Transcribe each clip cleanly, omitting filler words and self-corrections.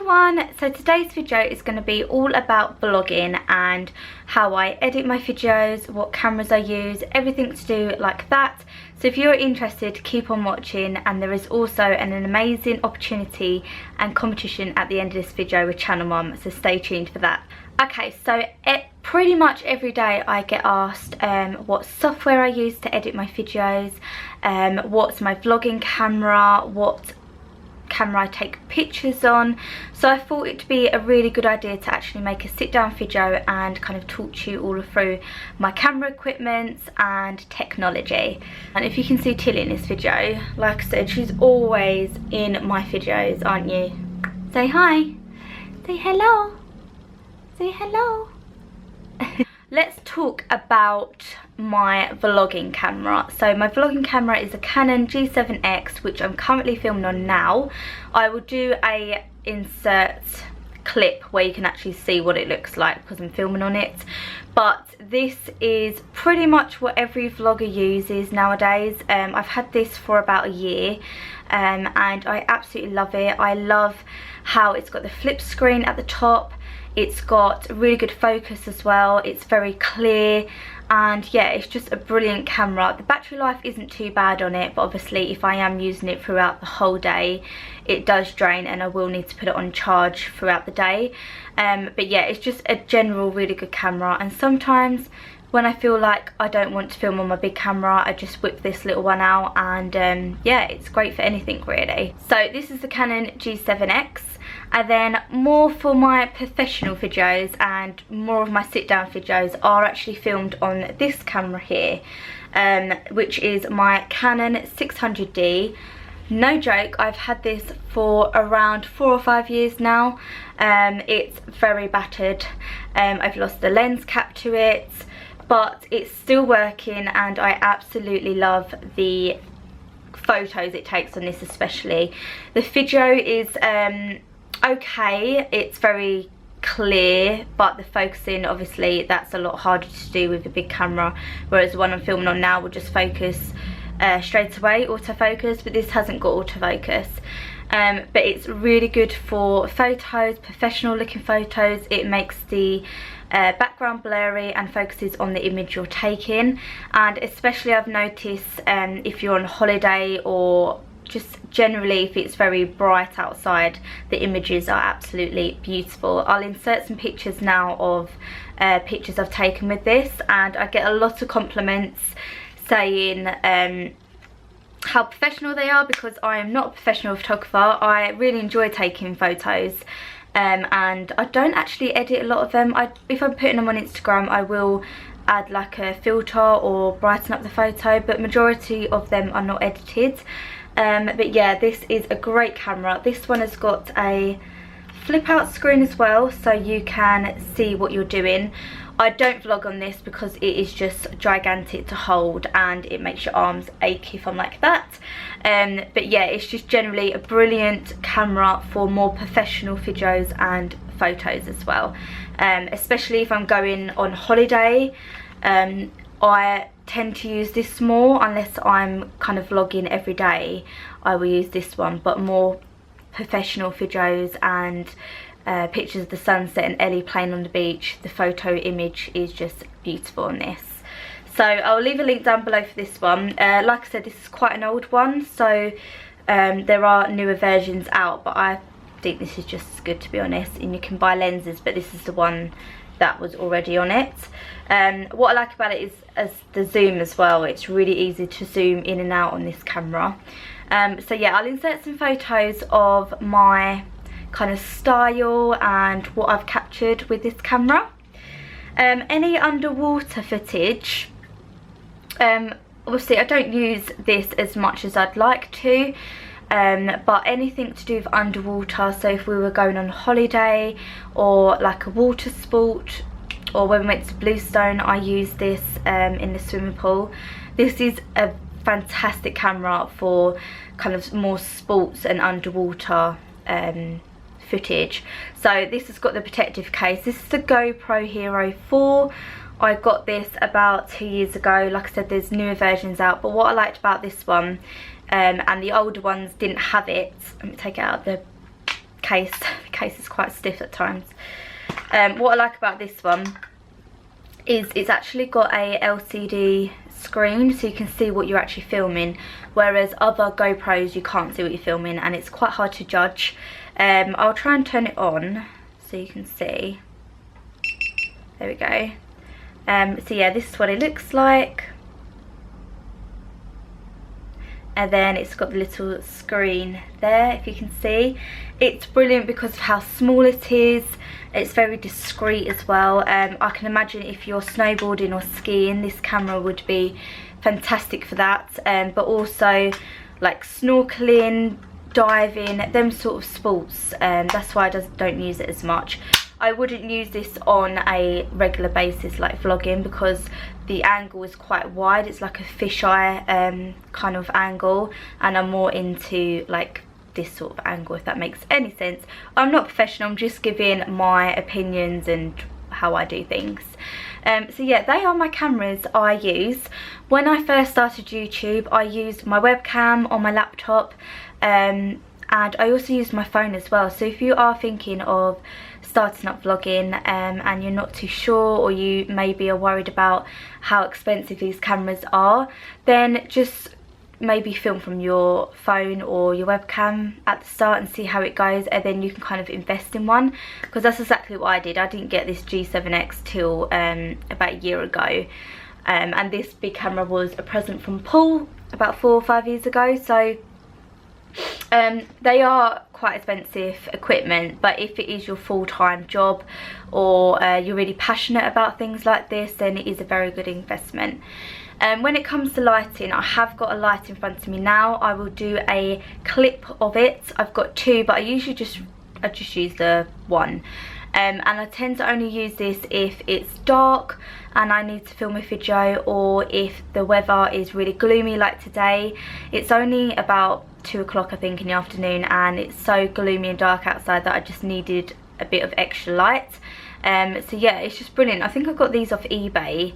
everyone, so today's video is going to be all about vlogging and how I edit my videos, what cameras I use, everything to do like that. So if you're interested, keep on watching, and there is also an amazing opportunity and competition at the end of this video with Channel Mum, so stay tuned for that. Okay, so pretty much every day I get asked what software I use to edit my videos, what's my vlogging camera, what camera I take pictures on. So I thought it'd be a really good idea to actually make a sit down video and kind of talk to you all through my camera equipment and technology. And if you can see Tilly in this video, like I said, she's always in my videos, aren't you? Say hi, say hello, say hello. Let's talk about my vlogging camera. So my vlogging camera is a Canon G7X, which I'm currently filming on now. I will do a insert clip where you can actually see what it looks like because I'm filming on it. But this is pretty much what every vlogger uses nowadays. I've had this for about a year and I absolutely love it. I love how it's got the flip screen at the top. It's got really good focus as well. It's very clear, and yeah, it's just a brilliant camera. The battery life isn't too bad on it, but obviously if I am using it throughout the whole day, it does drain and I will need to put it on charge throughout the day. But yeah, it's just a general really good camera, and sometimes when I feel like I don't want to film on my big camera, I just whip this little one out, and yeah, it's great for anything really. So this is the Canon G7X. And then more for my professional videos and more of my sit down videos are actually filmed on this camera here, which is my Canon 600D. No joke, I've had this for around 4 or 5 years now. It's very battered. I've lost the lens cap to it, but it's still working, and I absolutely love the photos it takes on this especially. The video is okay, it's very clear, but the focusing, obviously that's a lot harder to do with a big camera, whereas the one I'm filming on now will just focus straight away, autofocus, but this hasn't got autofocus. But it's really good for photos, professional looking photos. It makes the background blurry and focuses on the image you're taking, and especially I've noticed if you're on holiday or just generally if it's very bright outside, the images are absolutely beautiful. I'll insert some pictures now of pictures I've taken with this, and I get a lot of compliments saying how professional they are, because I am not a professional photographer. I really enjoy taking photos, and I don't actually edit a lot of them. If I'm putting them on Instagram, I will add like a filter or brighten up the photo, but majority of them are not edited. But yeah, this is a great camera. This one has got a flip out screen as well, so you can see what you're doing. I don't vlog on this because it is just gigantic to hold and it makes your arms ache if I'm like that. But yeah, it's just generally a brilliant camera for more professional videos and photos as well. Especially if I'm going on holiday, I tend to use this more. Unless I'm kind of vlogging every day, I will use this one, but more professional videos and pictures of the sunset and Ellie playing on the beach, the photo image is just beautiful on this. So I'll leave a link down below for this one. Like I said, this is quite an old one, so there are newer versions out, but I think this is just as good, to be honest. And you can buy lenses, but this is the one that was already on it. What I like about it is as the zoom as well. It's really easy to zoom in and out on this camera. So yeah, I'll insert some photos of my kind of style and what I've captured with this camera. Any underwater footage, obviously I don't use this as much as I'd like to, but anything to do with underwater, so if we were going on holiday or like a water sport, or when we went to Bluestone, I used this in the swimming pool. This is a fantastic camera for kind of more sports and underwater footage. So this has got the protective case. This is the Gopro Hero 4. I got this about 2 years ago. Like I said, there's newer versions out, but what I liked about this one, and the older ones didn't have it, let me take it out of the case, the case is quite stiff at times. What I like about this one is it's actually got a LCD screen, so you can see what you're actually filming, whereas other GoPros you can't see what you're filming and it's quite hard to judge. I'll try and turn it on so you can see. There we go. So yeah, this is what it looks like. And then it's got the little screen there, if you can see. It's brilliant because of how small it is. It's very discreet as well. I can imagine if you're snowboarding or skiing, this camera would be fantastic for that. But also like snorkeling, diving, them sort of sports. That's why I don't use it as much. I wouldn't use this on a regular basis like vlogging, because the angle is quite wide. It's like a fisheye kind of angle, and I'm more into like this sort of angle, if that makes any sense. I'm not professional, I'm just giving my opinions and how I do things. So yeah, they are my cameras I use. When I first started YouTube, I used my webcam on my laptop, and I also used my phone as well. So if you are thinking of starting up vlogging and you're not too sure, or you maybe are worried about how expensive these cameras are, then just maybe film from your phone or your webcam at the start and see how it goes, and then you can kind of invest in one, because that's exactly what I did. I didn't get this G7X till about a year ago, and this big camera was a present from Paul about 4 or 5 years ago. So they are quite expensive equipment, but if it is your full-time job, or you're really passionate about things like this, then it is a very good investment. When it comes to lighting, I have got a light in front of me now. I will do a clip of it. I've got two, but I usually just use the one. And I tend to only use this if it's dark and I need to film a video, or if the weather is really gloomy like today. It's only about 2 o'clock I think in the afternoon, and it's so gloomy and dark outside that I just needed a bit of extra light. So yeah, it's just brilliant. I think I got these off eBay,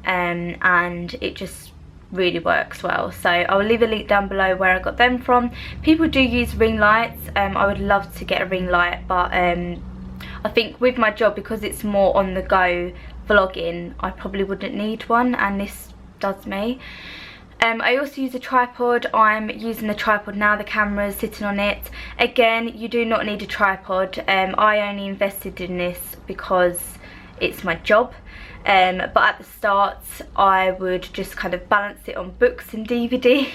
and it just really works well. So I'll leave a link down below where I got them from. People do use ring lights. I would love to get a ring light, but I think with my job, because it's more on the go vlogging, I probably wouldn't need one, and this does me. I also use a tripod. I'm using the tripod now, the camera's sitting on it. Again, you do not need a tripod. I only invested in this because it's my job. But at the start I would just kind of balance it on books and DVDs.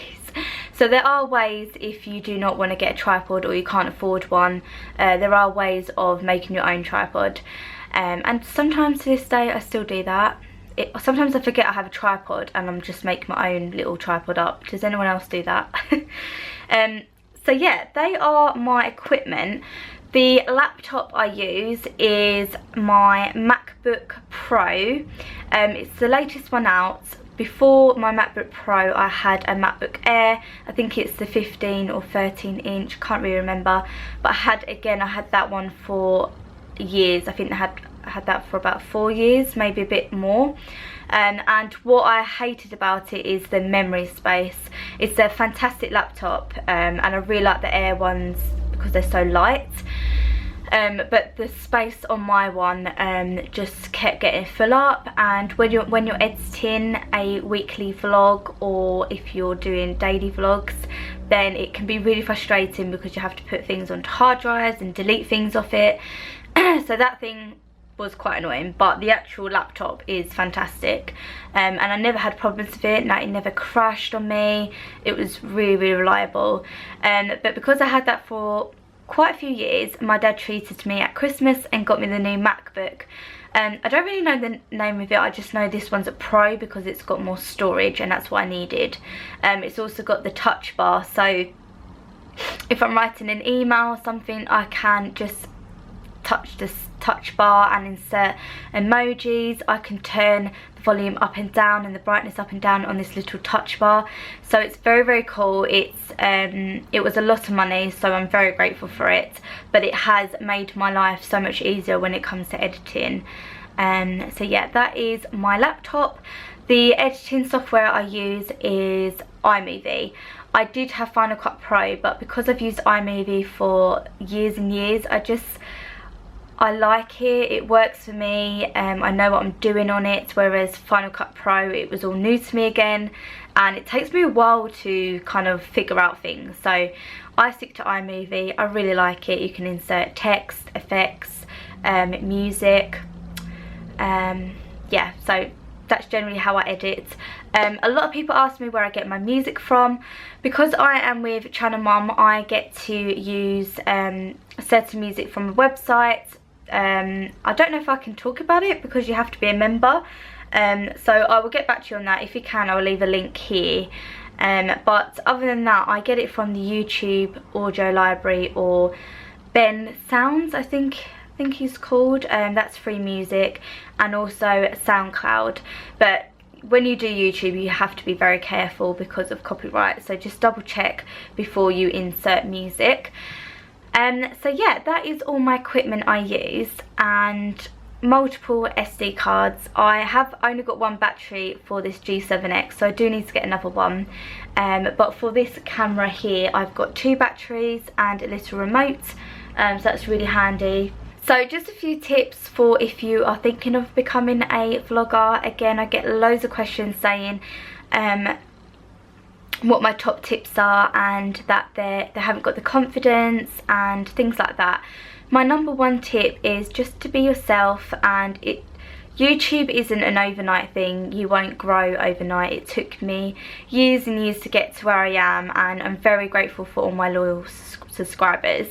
So there are ways, if you do not want to get a tripod or you can't afford one, there are ways of making your own tripod. And sometimes to this day I still do that. Sometimes I forget I have a tripod and I'm just making my own little tripod up. Does anyone else do that? So yeah, they are my equipment. The laptop I use is my MacBook Pro. It's the latest one out. Before my MacBook Pro I had a MacBook Air. I think it's the 15 or 13 inch, can't really remember. But I had that one for years. I think I had that for about 4 years, maybe a bit more. And what I hated about it is the memory space. It's a fantastic laptop, and I really like the Air ones because they're so light. But the space on my one just kept getting full up, and when you're editing a weekly vlog, or if you're doing daily vlogs, then it can be really frustrating because you have to put things onto hard drives and delete things off it. So that thing was quite annoying, but the actual laptop is fantastic, and I never had problems with it. It never crashed on me. It was really, really reliable. But because I had that for quite a few years, my dad treated me at Christmas and got me the new MacBook. I don't really know the name of it. I just know this one's a Pro because it's got more storage, and that's what I needed. It's also got the touch bar, so if I'm writing an email or something, I can just touch this touch bar and insert emojis. I can turn the volume up and down and the brightness up and down on this little touch bar. So it's very, very cool. It was a lot of money, so I'm very grateful for it, but it has made my life so much easier when it comes to editing. So yeah, that is my laptop. The editing software I use is iMovie. I did have Final Cut Pro, but because I've used iMovie for years and years, I like it. It works for me. I know what I'm doing on it, whereas Final Cut Pro, it was all new to me again, and it takes me a while to kind of figure out things. So I stick to iMovie. I really like it. You can insert text, effects, music. Yeah, so that's generally how I edit. A lot of people ask me where I get my music from. Because I am with Channel Mum, I get to use certain music from a website. I don't know if I can talk about it because you have to be a member. So I will get back to you on that. If you can, I'll leave a link here. But other than that, I get it from the YouTube audio library, or Ben Sounds, I think he's called. That's free music, and also SoundCloud. But when you do YouTube, you have to be very careful because of copyright, so just double check before you insert music. So yeah, that is all my equipment I use, and multiple SD cards. I have only got one battery for this G7X, so I do need to get another one. But for this camera here, I've got 2 batteries and a little remote, so that's really handy. So just a few tips for if you are thinking of becoming a vlogger. Again, I get loads of questions saying what my top tips are, and that they haven't got the confidence and things like that. My number one tip is just to be yourself, and YouTube isn't an overnight thing. You won't grow overnight. It took me years and years to get to where I am, and I'm very grateful for all my loyal subscribers.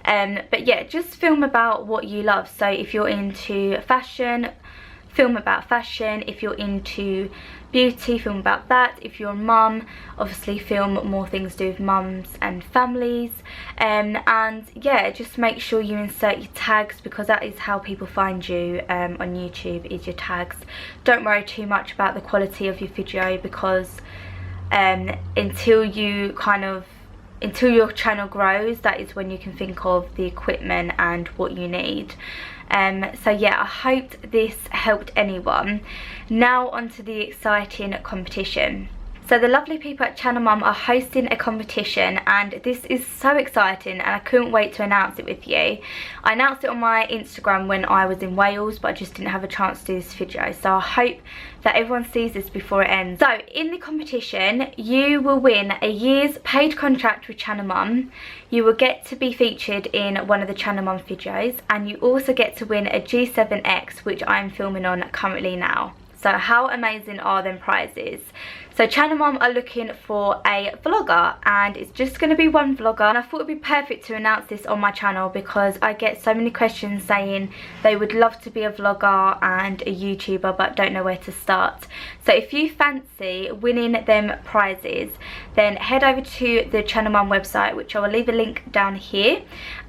But yeah, just film about what you love. So if you're into fashion, film about fashion. If you're into beauty, film about that. If you're a mum, obviously film more things to do with mums and families. And yeah, just make sure you insert your tags, because that is how people find you on YouTube, is your tags. Don't worry too much about the quality of your video, because until your channel grows, that is when you can think of the equipment and what you need. So yeah, I hope this helped anyone. Now onto the exciting competition. So the lovely people at Channel Mum are hosting a competition, and this is so exciting, and I couldn't wait to announce it with you. I announced it on my Instagram when I was in Wales, but I just didn't have a chance to do this video, so I hope that everyone sees this before it ends. So in the competition, you will win a year's paid contract with Channel Mum. You will get to be featured in one of the Channel Mum videos, and you also get to win a G7X, which I'm filming on currently now. So how amazing are them prizes? So Channel Mum are looking for a vlogger, and it's just going to be one vlogger, and I thought it would be perfect to announce this on my channel, because I get so many questions saying they would love to be a vlogger and a YouTuber but don't know where to start. So if you fancy winning them prizes, then head over to the Channel Mum website, which I will leave a link down here,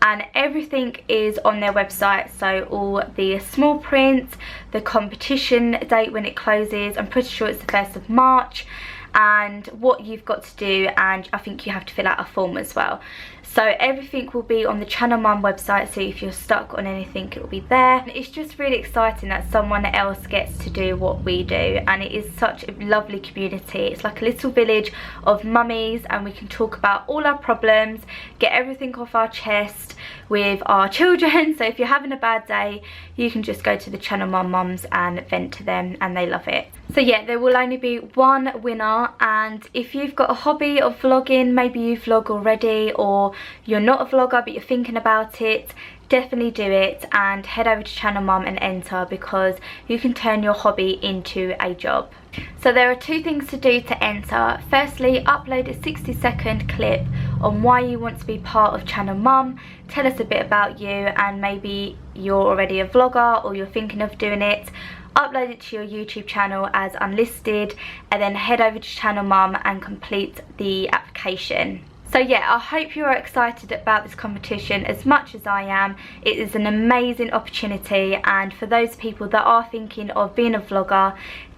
and everything is on their website. So all the small print, the competition date when it closes, I'm pretty sure it's the 1st of March, and what you've got to do, and I think you have to fill out a form as well. So everything will be on the Channel Mum website, so if you're stuck on anything, it will be there. It's just really exciting that someone else gets to do what we do, and it is such a lovely community. It's like a little village of mummies, and we can talk about all our problems, get everything off our chest with our children. So if you're having a bad day, you can just go to the Channel Mum mums and vent to them, and they love it. So yeah, there will only be one winner, and if you've got a hobby of vlogging, maybe you vlog already, or you're not a vlogger but you're thinking about it, definitely do it and head over to Channel Mum and enter, because you can turn your hobby into a job. So there are 2 things to do to enter. Firstly, upload a 60-second clip on why you want to be part of Channel Mum. Tell us a bit about you, and maybe you're already a vlogger or you're thinking of doing it. Upload it to your YouTube channel as unlisted, and then head over to Channel Mum and complete the application. So yeah, I hope you're excited about this competition as much as I am. It is an amazing opportunity, and for those people that are thinking of being a vlogger,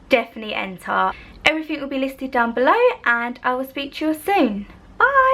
definitely enter. Everything will be listed down below, and I will speak to you soon. Bye!